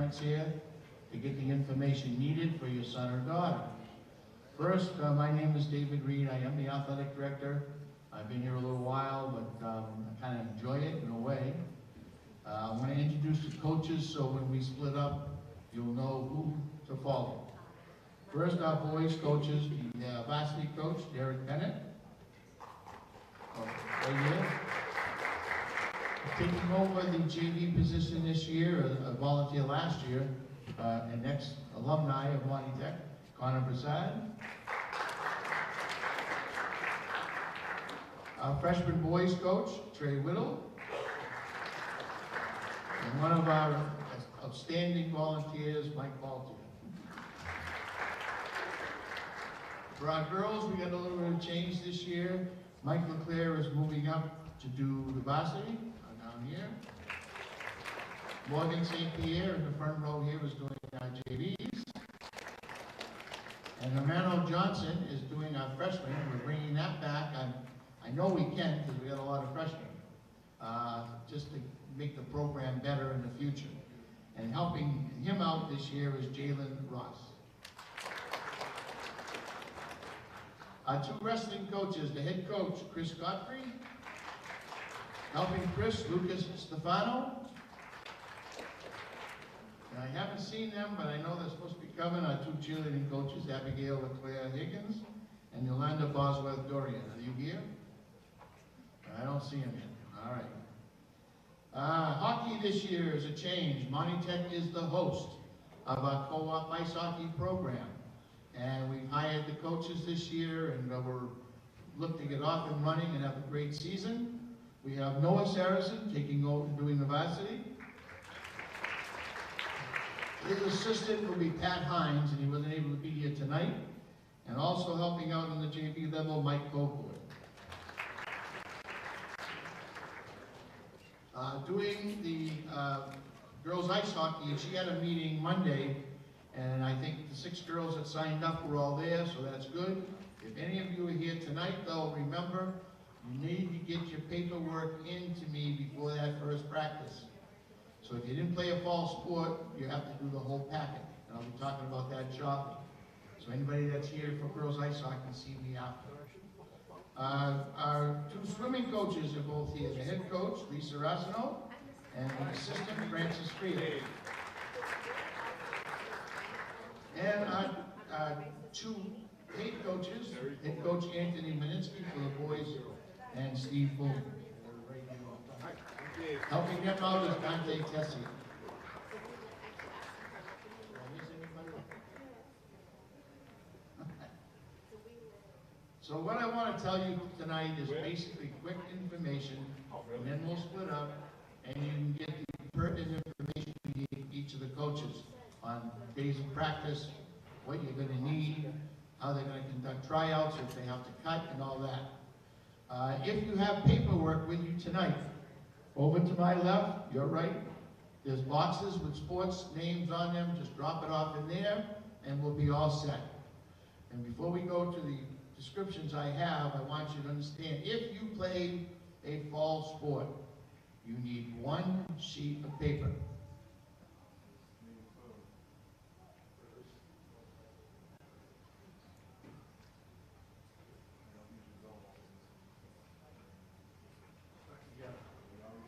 parents here to get the information needed for your son or daughter. First, my name is David Reed. I am the athletic director. I've been here a little while, but I kind of enjoy it in a way. I want to introduce the coaches so when we split up, you'll know who to follow. First, our boys coaches, the varsity coach, Derek Bennett. Right here. Taking over the JV position this year, a volunteer last year, and ex-alumni of Monty Tech, Connor Prasad. Our freshman boys coach, Trey Whittle. And one of our outstanding volunteers, Mike Baltier. For our girls, we got a little bit of change this year. Mike LeClaire is moving up to do the varsity, down here. Morgan St. Pierre in the front row here is doing our JVs. And Romano Johnson is doing our freshmen. We're bringing that back. I know we can because we got a lot of freshmen. Just to make the program better in the future. And helping him out this year is Jalen Ross. Our two wrestling coaches, the head coach, Chris Godfrey. Helping Chris, Lucas Stefano. And I haven't seen them, but I know they're supposed to be coming. Our two cheerleading coaches, Abigail LeClaire Higgins and Yolanda Bosworth Dorian. Are you here? I don't see them yet. All right. Hockey this year is a change. Monty Tech is the host of our co-op ice hockey program. And we've hired the coaches this year, and we're looking to get off and running and have a great season. We have Noah Saracen taking over doing the varsity. His assistant will be Pat Hines, and he wasn't able to be here tonight. And also helping out on the JV level, Mike Coburn. Doing the girls ice hockey, she had a meeting Monday, and I think the 6 girls that signed up were all there, so that's good. If any of you are here tonight, though, remember, you need to get your paperwork into me before that first practice. So if you didn't play a fall sport, you have to do the whole packet, and I'll be talking about that shortly. So anybody that's here for girls ice hockey can see me after. Our two swimming coaches are both here. The head coach, Lisa Rassino, and the assistant, Francis Fried. And our two head coaches, head coach Anthony Meninsky for the boys, and Steve Bull. Helping them out is Dante Tessie. So what I want to tell you tonight is basically quick information, and then we'll split up, and you can get the pertinent information you need each of the coaches on days of practice, what you're going to need, how they're going to conduct tryouts, if they have to cut, and all that. If you have paperwork with you tonight, over to my left, your right, there's boxes with sports names on them. Just drop it off in there, and we'll be all set. And before we go to the descriptions I have, I want you to understand, if you play a fall sport, you need 1 sheet of paper.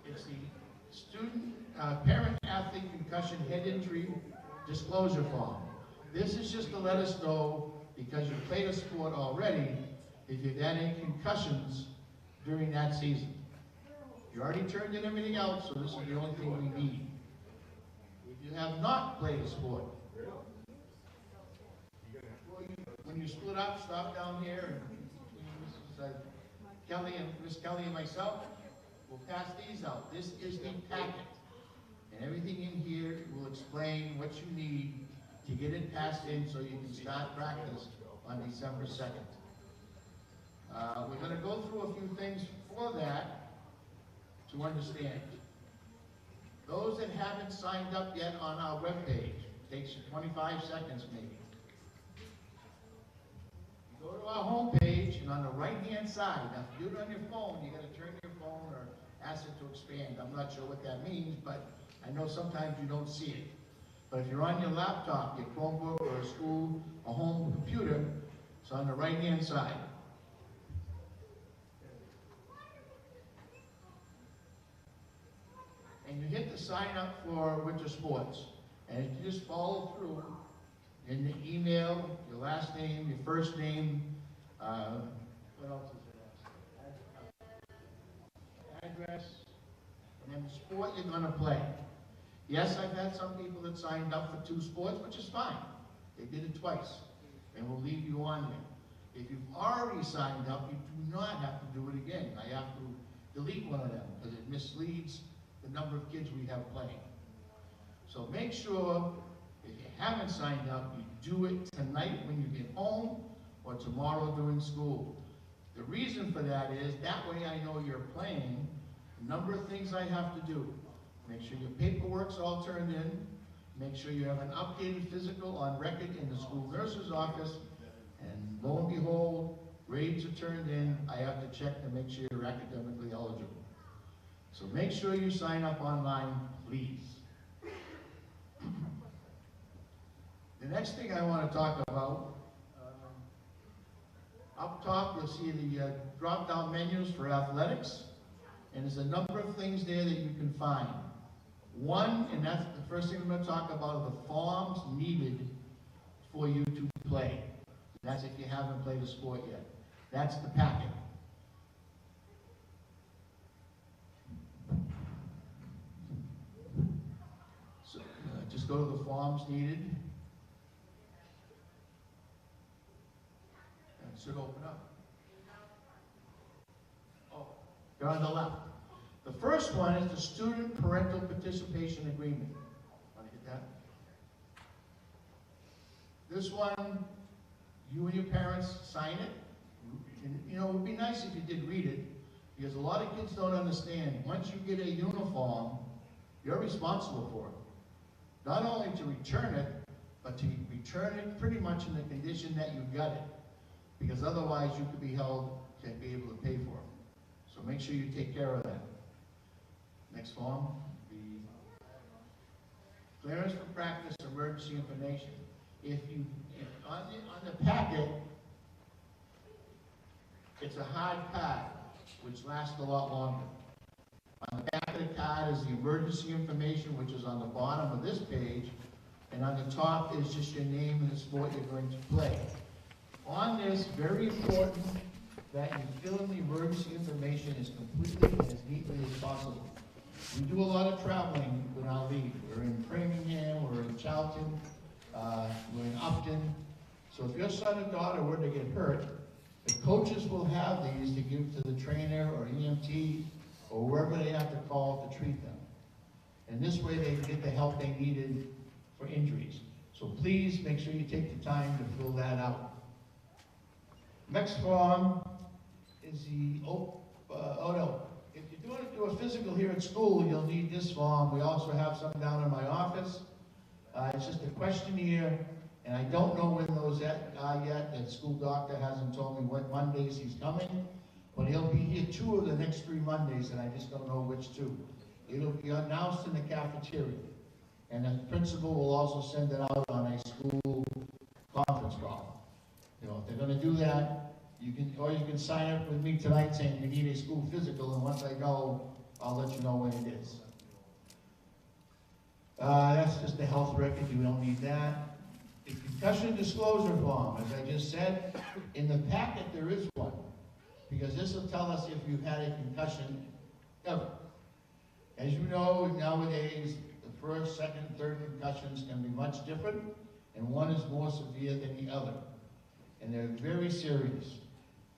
It's the student, parent-athlete concussion head injury disclosure form. This is just to let us know, because you played a sport already, if you've had any concussions during that season. You already turned in everything else, so this is the only thing we need. If you have not played a sport, when you split up, stop down here, and Mrs. Kelly and Miss Kelly and myself, we'll pass these out. This is the packet, and everything in here will explain what you need to get it passed in so you can start practice on December 2nd. We're going to go through a few things for that to understand. Those that haven't signed up yet on our webpage, takes you 25 seconds maybe. You go to our homepage, and on the right-hand side, now if you do it on your phone, you got to turn your phone or ask it to expand. I'm not sure what that means, but I know sometimes you don't see it. But if you're on your laptop, your Chromebook, or a home computer, it's on the right-hand side. And you hit the sign up for Winter Sports. And if you just follow through in the email, your last name, your first name, what else is it? Address, and then the sport you're going to play. Yes, I've had some people that signed up for 2 sports, which is fine. They did it twice, and we'll leave you on there. If you've already signed up, you do not have to do it again. I have to delete one of them because it misleads the number of kids we have playing. So make sure, if you haven't signed up, you do it tonight when you get home or tomorrow during school. The reason for that is, that way I know you're playing. A number of things I have to do. Make sure your paperwork's all turned in. Make sure you have an updated physical on record in the school nurse's office. And lo and behold, grades are turned in. I have to check to make sure you're academically eligible. So make sure you sign up online, please. The next thing I want to talk about, up top you'll see the drop-down menus for athletics, and there's a number of things there that you can find. One, and that's the first thing I'm going to talk about, are the forms needed for you to play. That's if you haven't played a sport yet. That's the packet. So just go to the forms needed. And it should open up. Oh, they're on the left. The first one is the Student Parental Participation Agreement. Want to get that? This one, you and your parents sign it. And, you know, it would be nice if you did read it, because a lot of kids don't understand. Once you get a uniform, you're responsible for it. Not only to return it, but to return it pretty much in the condition that you got it. Because otherwise you could be held to be able to pay for it. So make sure you take care of that. Next form, the clearance for practice emergency information. If on the packet, it's a hard card, which lasts a lot longer. On the back of the card is the emergency information, which is on the bottom of this page, and on the top is just your name and the sport you're going to play. On this, very important that you fill in the emergency information as completely and as neatly as possible. We do a lot of traveling with our league. We're in Framingham, we're in Charlton, we're in Upton. So if your son or daughter were to get hurt, the coaches will have these to give to the trainer or EMT or wherever they have to call to treat them. And this way they can get the help they needed for injuries. So please make sure you take the time to fill that out. Next form is the, if you're going to do a physical here at school, you'll need this form. We also have some down in my office. It's just a questionnaire, and I don't know when those are yet. The school doctor hasn't told me what Mondays he's coming, but he'll be here 2 of the next 3 Mondays, and I just don't know which 2. It'll be announced in the cafeteria, and the principal will also send it out on a school conference call. You know, if they're going to do that, you can sign up with me tonight saying you need a school physical, and once I go, I'll let you know when it is. That's just the health record, you don't need that. The concussion disclosure form, as I just said, in the packet there is one, because this will tell us if you've had a concussion ever. As you know, nowadays, the first, second, third concussions can be much different, and one is more severe than the other. And they're very serious.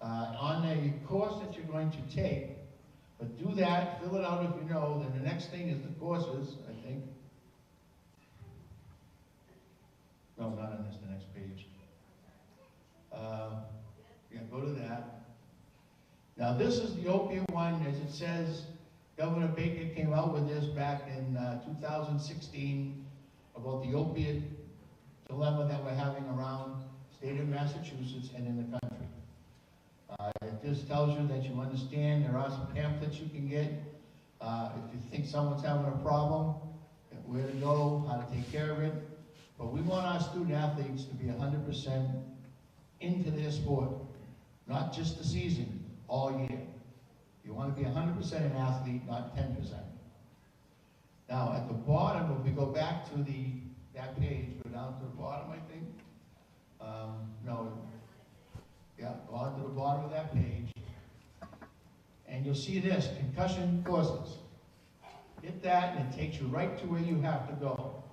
On a course that you're going to take, but do that, fill it out if you know, then the next thing is the courses, I think. No, not on this, the next page. Yeah, go to that. Now this is the opiate one, as it says, Governor Baker came out with this back in 2016 about the opiate dilemma that we're having around the state of Massachusetts and in the country. It just tells you that you understand there are some pamphlets you can get. If you think someone's having a problem, where to go, how to take care of it. But we want our student athletes to be 100% into their sport, not just the season, all year. You want to be 100% an athlete, not 10%. Now, at the bottom, if we go back to that page, go down to the bottom, I think. No, yeah, go on to the bottom of that page. And you'll see this, concussion courses. Hit that and it takes you right to where you have to go.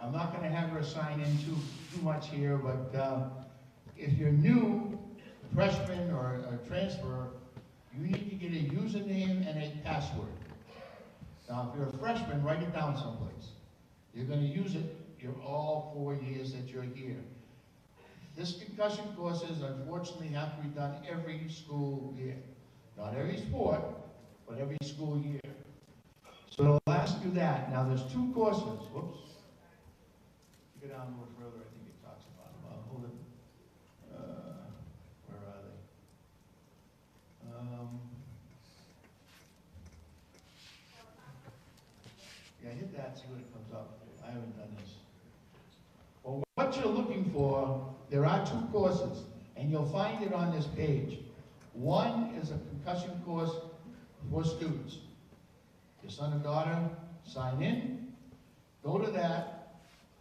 I'm not going to have her sign in too much here, but if you're new, freshman or a transfer, you need to get a username and a password. Now, if you're a freshman, write it down someplace. You're going to use it all 4 years that you're here. This concussion courses, unfortunately, have to be done every school year. Not every sport, but every school year. So it'll ask you that. Now, there's 2 courses. Whoops. Go down a little further, I think it talks about them. Hold it. Where are they? Yeah, hit that, see what it comes up. I haven't done this. Well, what you're looking for, there are 2 courses, and you'll find it on this page. One is a concussion course for students. Your son or daughter, sign in, go to that,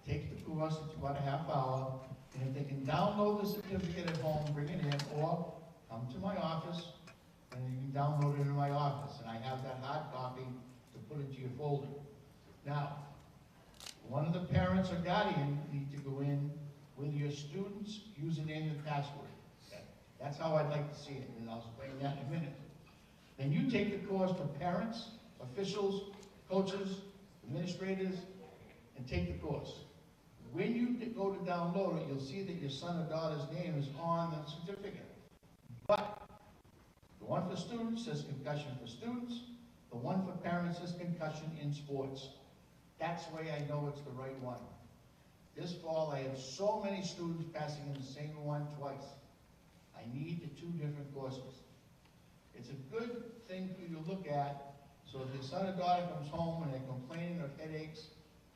take the course, it's about a half hour, and if they can download the certificate at home, bring it in, or come to my office, and you can download it in my office, and I have that hard copy to put into your folder. Now, one of the parents or guardian need to go in with your student's username and password. That's how I'd like to see it, and I'll explain that in a minute. Then you take the course for parents, officials, coaches, administrators, and take the course. When you go to download it, you'll see that your son or daughter's name is on the certificate. But the one for students says concussion for students, the one for parents says concussion in sports. That's the way I know it's the right one. This fall, I had so many students passing in the same one twice. I need the 2 different courses. It's a good thing for you to look at, so if your son or daughter comes home and they're complaining of headaches,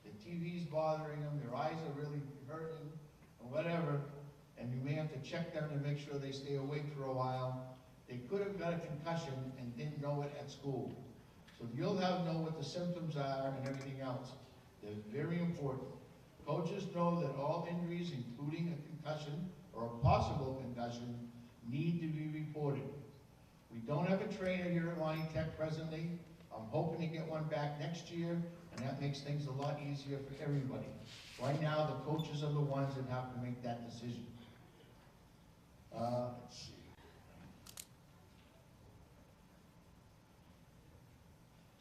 the TV's bothering them, their eyes are really hurting, or whatever, and you may have to check them to make sure they stay awake for a while, they could have got a concussion and didn't know it at school. So you'll know what the symptoms are and everything else. They're very important. Coaches know that all injuries, including a concussion or a possible concussion, need to be reported. We don't have a trainer here at Lonnie Tech presently. I'm hoping to get one back next year, and that makes things a lot easier for everybody. Right now, the coaches are the ones that have to make that decision. Let's see.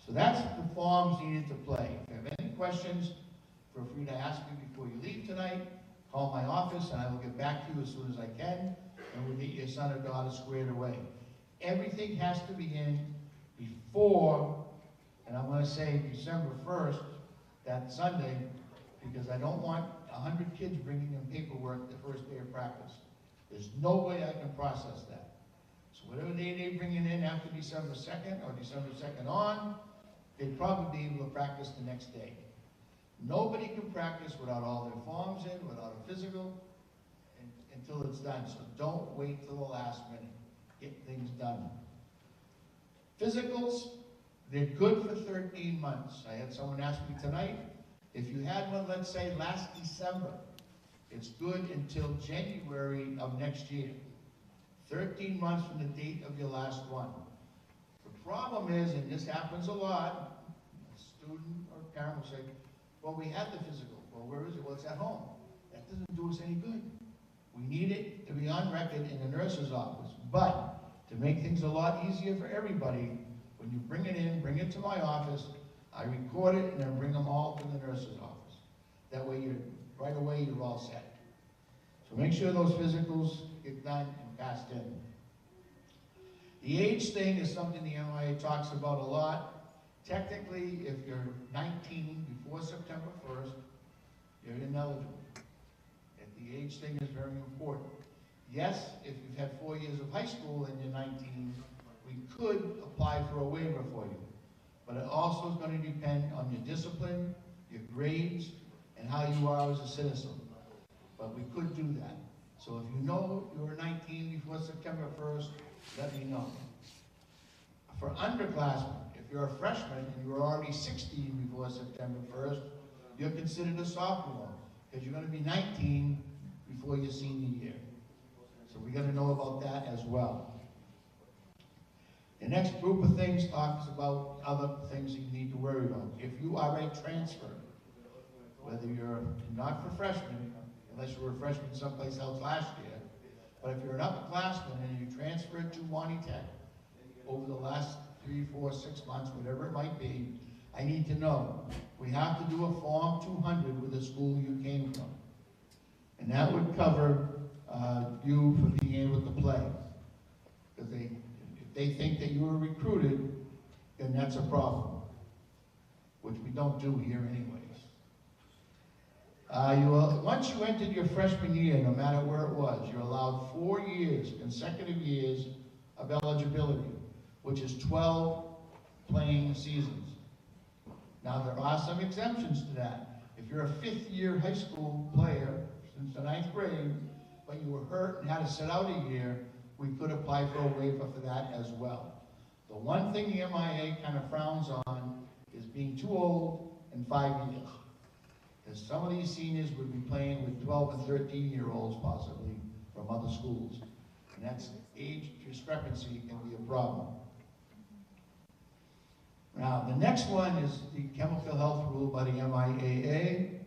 So that's the forms needed to play. If you have any questions, feel free to ask me before you leave tonight. Call my office, and I will get back to you as soon as I can, and we'll get your son or daughter squared away. Everything has to be in before, and I'm going to say December 1st, that Sunday, because I don't want 100 kids bringing in paperwork the first day of practice. There's no way I can process that. So whatever day they bring it in after December 2nd or December 2nd on, they'd probably be able to practice the next day. Nobody can practice without all their forms in, without a physical, until it's done. So don't wait till the last minute. Get things done. Physicals, they're good for 13 months. I had someone ask me tonight, if you had one, let's say, last December, it's good until January of next year. 13 months from the date of your last one. The problem is, and this happens a lot, a student or parent will say, well, we had the physical. Well, where is it? Well, it's at home. That doesn't do us any good. We need it to be on record in the nurse's office. But to make things a lot easier for everybody, when you bring it in, bring it to my office, I record it and then bring them all to the nurse's office. That way, right away, you're all set. So make sure those physicals get done and passed in. The age thing is something the NYA talks about a lot. Technically, if you're 19 before September 1st, you're ineligible. The age thing is very important. Yes, if you've had 4 years of high school and you're 19, we could apply for a waiver for you. But it also is going to depend on your discipline, your grades, and how you are as a citizen. But we could do that. So if you know you were 19 before September 1st, let me know. For underclassmen, if you're a freshman and you were already 16 before September 1st, you're considered a sophomore, because you're going to be 19 before your senior year. So we got to know about that as well. The next group of things talks about other things that you need to worry about. If you are a transfer, whether you're not for freshmen, unless you were a freshman someplace else last year, but if you're an upperclassman and you transferred to Monty Tech over the last 3, 4, 6 months, whatever it might be, I need to know. We have to do a Form 200 with the school you came from. And that would cover you for being able to play. Because if they think that you were recruited, then that's a problem, which we don't do here anyways. Once you entered your freshman year, no matter where it was, you're allowed 4 years, consecutive years of eligibility, which is 12 playing seasons. Now, there are some exemptions to that. If you're a 5th-year high school player since the 9th grade, but you were hurt and had to sit out a year, we could apply for a waiver for that as well. The one thing the MIA kind of frowns on is being too old in 5 years. Because some of these seniors would be playing with 12 and 13-year-olds possibly from other schools. And that's age discrepancy can be a problem. Now, the next one is the chemical health rule by the MIAA.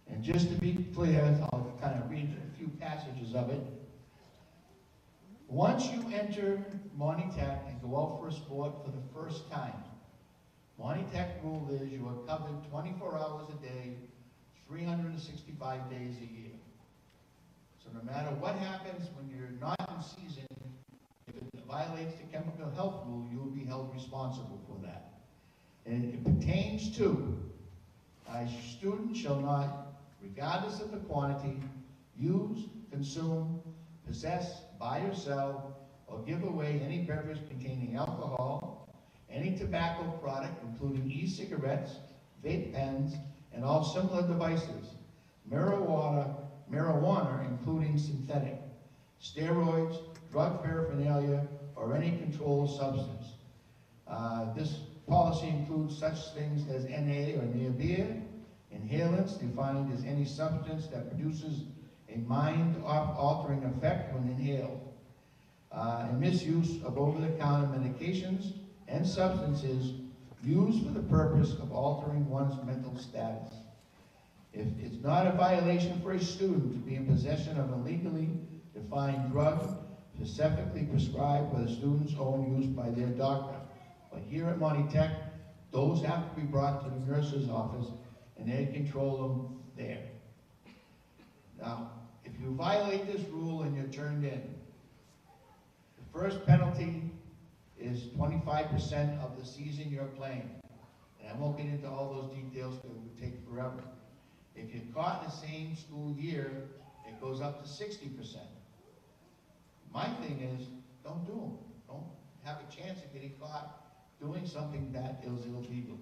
And just to be clear, I'll kind of read a few passages of it. Once you enter Monty Tech and go out for a sport for the first time, Monty Tech rule is you are covered 24 hours a day, 365 days a year. So no matter what happens when you're not in season, if it violates the chemical health rule, you will be held responsible for that. And it pertains to, a student shall not, regardless of the quantity, use, consume, possess, buy or sell, or give away any beverage containing alcohol, any tobacco product, including e-cigarettes, vape pens, and all similar devices, marijuana, including synthetic, steroids, drug paraphernalia, or any controlled substance. This policy includes such things as NA or near beer, inhalants defined as any substance that produces a mind-altering effect when inhaled, and misuse of over-the-counter medications and substances used for the purpose of altering one's mental status. If it's not a violation for a student to be in possession of a legally defined drug specifically prescribed for the student's own use by their doctor. But here at Monty Tech, those have to be brought to the nurse's office and they control them there. Now, if you violate this rule and you're turned in, the first penalty is 25% of the season you're playing. And I won't get into all those details because it would take forever. If you're caught in the same school year, it goes up to 60%. My thing is, don't do them. Don't have a chance of getting caught doing something that is illegal.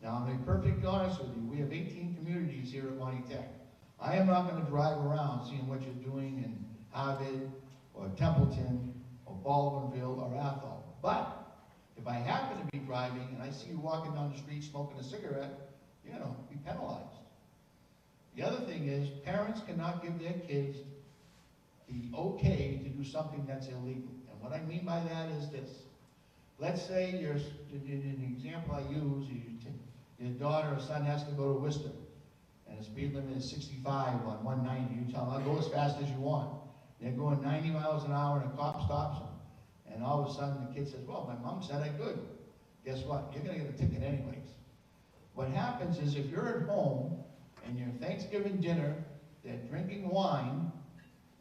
Now, I'm being perfectly honest with you. We have 18 communities here at Monty Tech. I am not going to drive around seeing what you're doing in Harvard or Templeton or Baldwinville or Athol. But if I happen to be driving and I see you walking down the street smoking a cigarette, be penalized. The other thing is, parents cannot give their kids the okay to do something that's illegal. And what I mean by that is this. Let's say in the example I use, your daughter or son has to go to Worcester, and the speed limit is 65 on 190. You tell them, I'll go as fast as you want. They're going 90 miles an hour and a cop stops them. And all of a sudden the kid says, well, my mom said I could. Guess what? You're going to get a ticket anyways. What happens is if you're at home and your Thanksgiving dinner, they're drinking wine,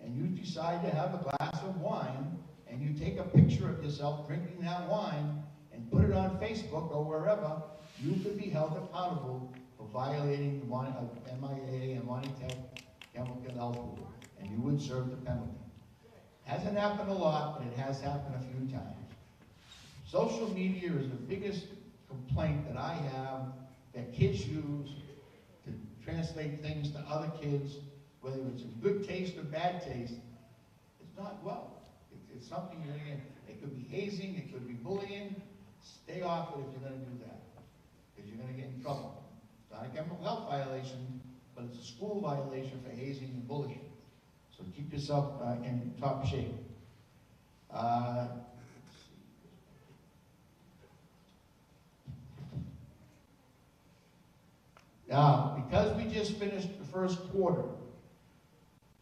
and you decide to have a glass of wine, and you take a picture of yourself drinking that wine and put it on Facebook or wherever, you could be held accountable for violating the MIA and Monty Tech chemical health rule, and you would serve the penalty. Hasn't happened a lot, but it has happened a few times. Social media is the biggest complaint that I have that kids use to translate things to other kids, whether it's in good taste or bad taste. It's not well. It's something you're gonna get. It could be hazing, it could be bullying. Stay off it if you're gonna do that, because you're gonna get in trouble. It's not a chemical health violation, but it's a school violation for hazing and bullying. So keep yourself in top shape. Now, because we just finished the first quarter,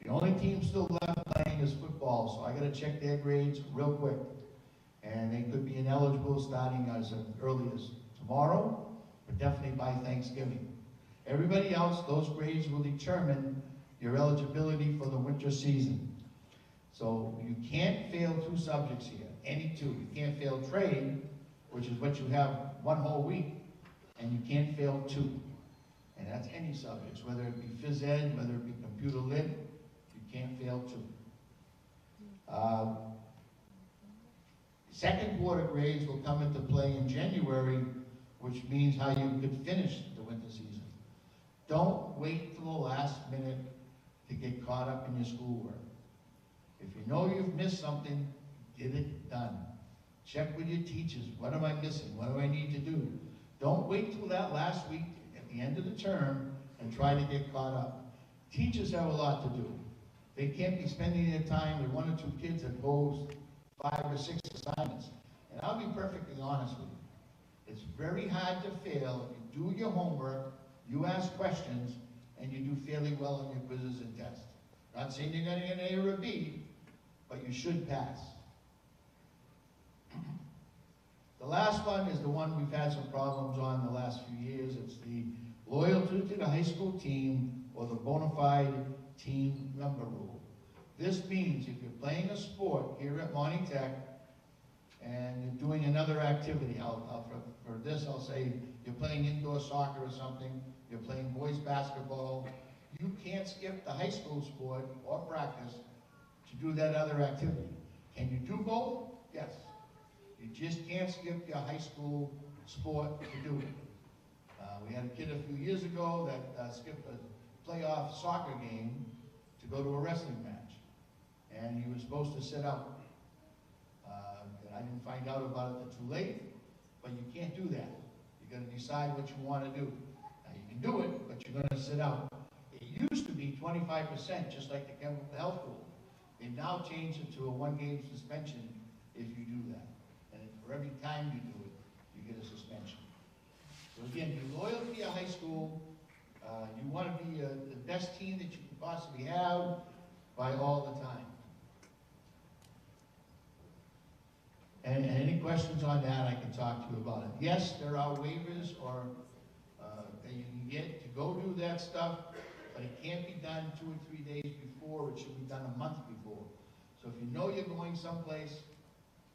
the only team still left playing is football, so I gotta check their grades real quick. And they could be ineligible starting as early as tomorrow, but definitely by Thanksgiving. Everybody else, those grades will determine your eligibility for the winter season. So you can't fail 2 subjects here, any 2. You can't fail trade, which is what you have 1 whole week, and you can't fail 2. And that's any subjects, whether it be phys ed, whether it be computer lit, you can't fail 2. Second quarter grades will come into play in January, which means how you could finish the winter season. Don't wait till the last minute to get caught up in your schoolwork. If you know you've missed something, get it done. Check with your teachers. What am I missing? What do I need to do? Don't wait till that last week at the end of the term and try to get caught up. Teachers have a lot to do. They can't be spending their time with 1 or 2 kids that goes 5 or 6 assignments. And I'll be perfectly honest with you. It's very hard to fail if you do your homework, you ask questions, and you do fairly well on your quizzes and tests. Not saying you're going to get an A or a B, but you should pass. The last one is the one we've had some problems on the last few years. It's the loyalty to the high school team or the bona fide team member rule. This means if you're playing a sport here at Monty Tech and you're doing another activity, for this I'll say you're playing indoor soccer or something, you're playing boys basketball, you can't skip the high school sport or practice to do that other activity. Can you do both? Yes. You just can't skip your high school sport to do it. We had a kid a few years ago that skipped a playoff soccer game to go to a wrestling match. And he was supposed to sit out. I didn't find out about it too late, but you can't do that. You got to decide what you want to do. Now you can do it, but you're going to sit out. It used to be 25%, just like the chemical health rule. They've now changed it to a 1-game suspension if you do that. And for every time you do it, you get a suspension. So again, be loyal to your high school. You want to be the best team that you can possibly have by all the time. And any questions on that, I can talk to you about it. Yes, there are waivers or that you can get to go do that stuff, but it can't be done 2 or 3 days before. It should be done a month before. So if you know you're going someplace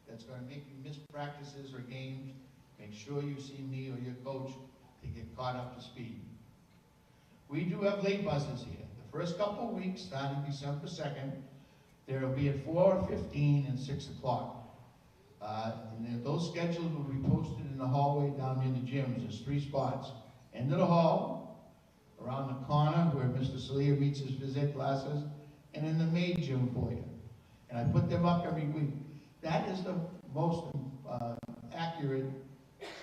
that's going to make you miss practices or games, make sure you see me or your coach to get caught up to speed. We do have late buses here. The first couple of weeks, starting December 2nd, there will be at 4:15 and 6 o'clock. And those schedules will be posted in the hallway down near the gyms. There's 3 spots. End of the hall, around the corner where Mr. Salia meets his phys ed classes, and in the main gym foyer. And I put them up every week. That is the most accurate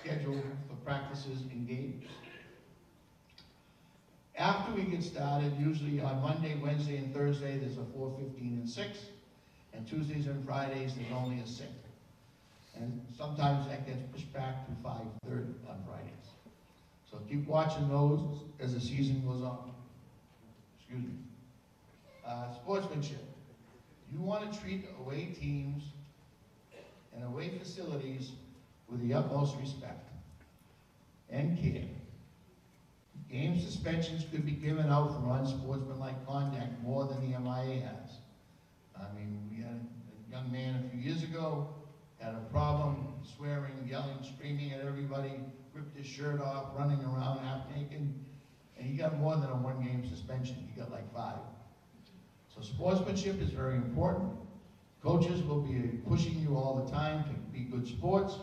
schedule for practices and games. After we get started, usually on Monday, Wednesday, and Thursday, there's a 4:15 and 6. And Tuesdays and Fridays, there's only a 6. And sometimes that gets pushed back to 5:30 on Fridays. So keep watching those as the season goes on. Excuse me. Sportsmanship. You want to treat away teams and away facilities with the utmost respect and care. Game suspensions could be given out for unsportsmanlike conduct more than the MIA has. I mean, we had a young man a few years ago, had a problem swearing, yelling, screaming at everybody, ripped his shirt off, running around half naked, and he got more than a 1-game suspension. He got like 5. So sportsmanship is very important. Coaches will be pushing you all the time to be good sports.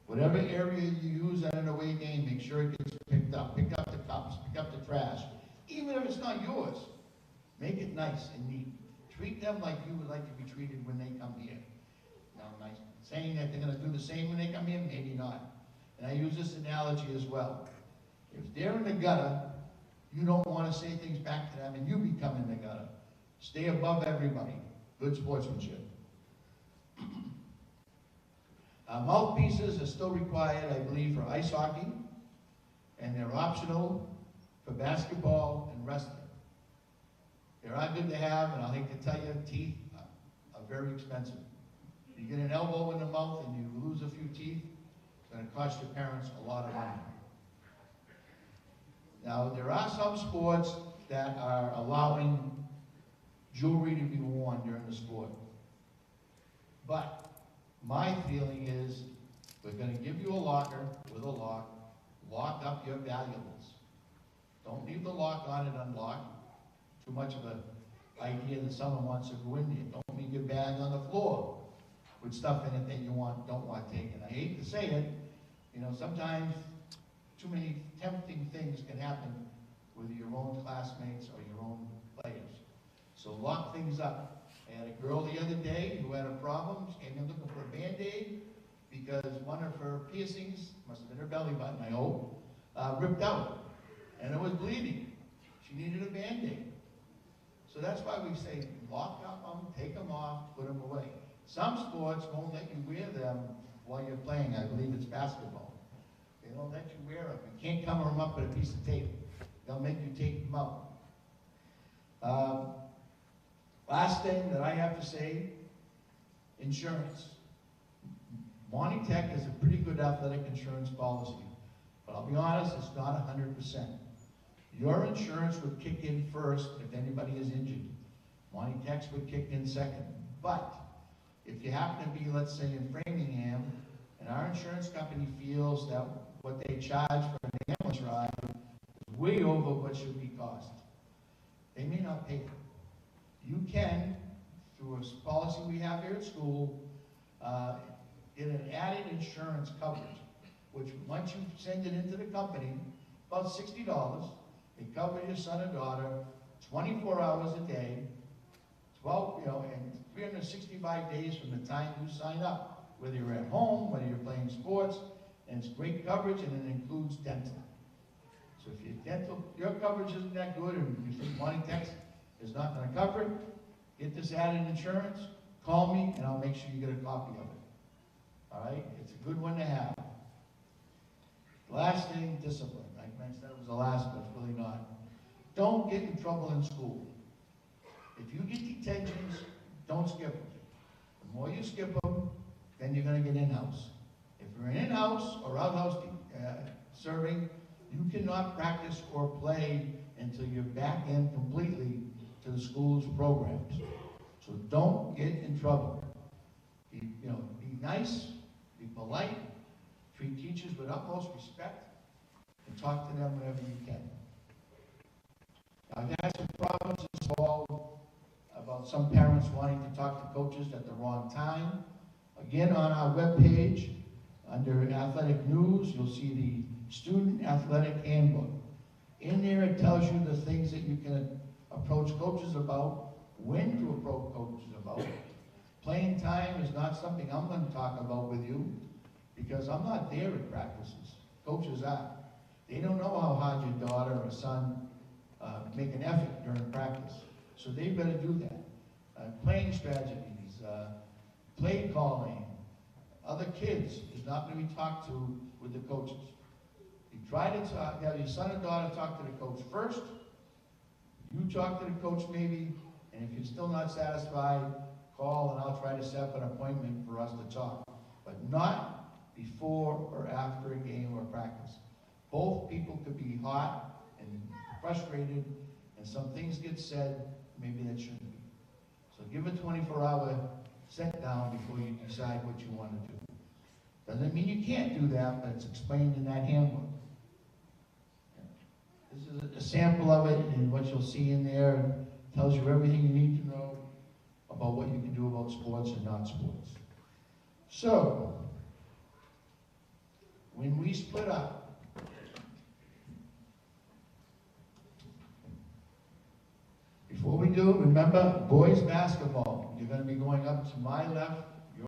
Whatever area you use at an away game, make sure it gets picked up. Pick up the cups, pick up the trash. Even if it's not yours, make it nice and neat. Treat them like you would like to be treated when they come here. Now, am I saying that they're going to do the same when they come in? Maybe not. And I use this analogy as well. If they're in the gutter, you don't want to say things back to them and you become in the gutter. Stay above everybody. Good sportsmanship. Mouthpieces are still required, I believe, for ice hockey, and they're optional for basketball and wrestling. They are good to have, and I hate to tell you, teeth are very expensive. You get an elbow in the mouth and you lose a few teeth, it's going to cost your parents a lot of money. Now, there are some sports that are allowing jewelry to be worn during the sport. But my feeling is we're going to give you a locker with a lock. Lock up your valuables. Don't leave the lock on and unlocked. Too much of an idea that someone wants to go in there. Don't leave your bag on the floor with stuff in it that you don't want taken. I hate to say it, you know, sometimes too many tempting things can happen with your own classmates or your own players. So lock things up. I had a girl the other day who had a problem. She came in looking for a Band-Aid because one of her piercings, must have been her belly button, I hope, ripped out. And it was bleeding. She needed a Band-Aid. So that's why we say lock up them, take them off, put them away. Some sports won't let you wear them while you're playing. I believe it's basketball. They don't let you wear them. You can't cover them up with a piece of tape. They'll make you take them out. Last thing that I have to say, insurance. Monty Tech has a pretty good athletic insurance policy, but I'll be honest, it's not 100%. Your insurance would kick in first if anybody is injured. Monty Tech's would kick in second. But if you happen to be, let's say, in Framingham, and our insurance company feels that what they charge for an ambulance ride is way over what should be cost, they may not pay it. You can, through a policy we have here at school, get an added insurance coverage, which once you send it into the company, about $60, it covers your son or daughter 24 hours a day, 12, and 365 days from the time you sign up, whether you're at home, whether you're playing sports, and it's great coverage, and it includes dental. So if your coverage isn't that good, and you think Monty Tech is not going to cover it, get this added insurance, call me, and I'll make sure you get a copy of it. All right? It's a good one to have. Last thing, discipline. I mentioned that was the last, but it's really not. Don't get in trouble in school. If you get detentions, don't skip them. The more you skip them, then you're going to get in-house. If you're in in-house or out-house serving, you cannot practice or play until you're back in completely to the school's programs. So don't get in trouble. Be nice, be polite, treat teachers with utmost respect, and talk to them whenever you can. I've had some problems this fall about some parents wanting to talk to coaches at the wrong time. Again, on our webpage, under Athletic News, you'll see the Student Athletic Handbook. In there, it tells you the things that you can approach coaches about, when to approach coaches about. Playing time is not something I'm going to talk about with you because I'm not there at practices. Coaches are. They don't know how hard your daughter or son make an effort during practice. So they better do that. Playing strategies, play calling, other kids is not going to be talked to with the coaches. You try to have your son or daughter talk to the coach first. You talk to the coach maybe, and if you're still not satisfied, call and I'll try to set up an appointment for us to talk. But not before or after a game or practice. Both people could be hot and frustrated, and some things get said maybe that shouldn't be. So give a 24-hour set down before you decide what you want to do. Doesn't mean you can't do that, but it's explained in that handbook. This is a sample of it, and what you'll see in there, tells you everything you need to know about what you can do about sports and not sports. So, when we split up, before we do, remember, boys basketball, you're going to be going up to my left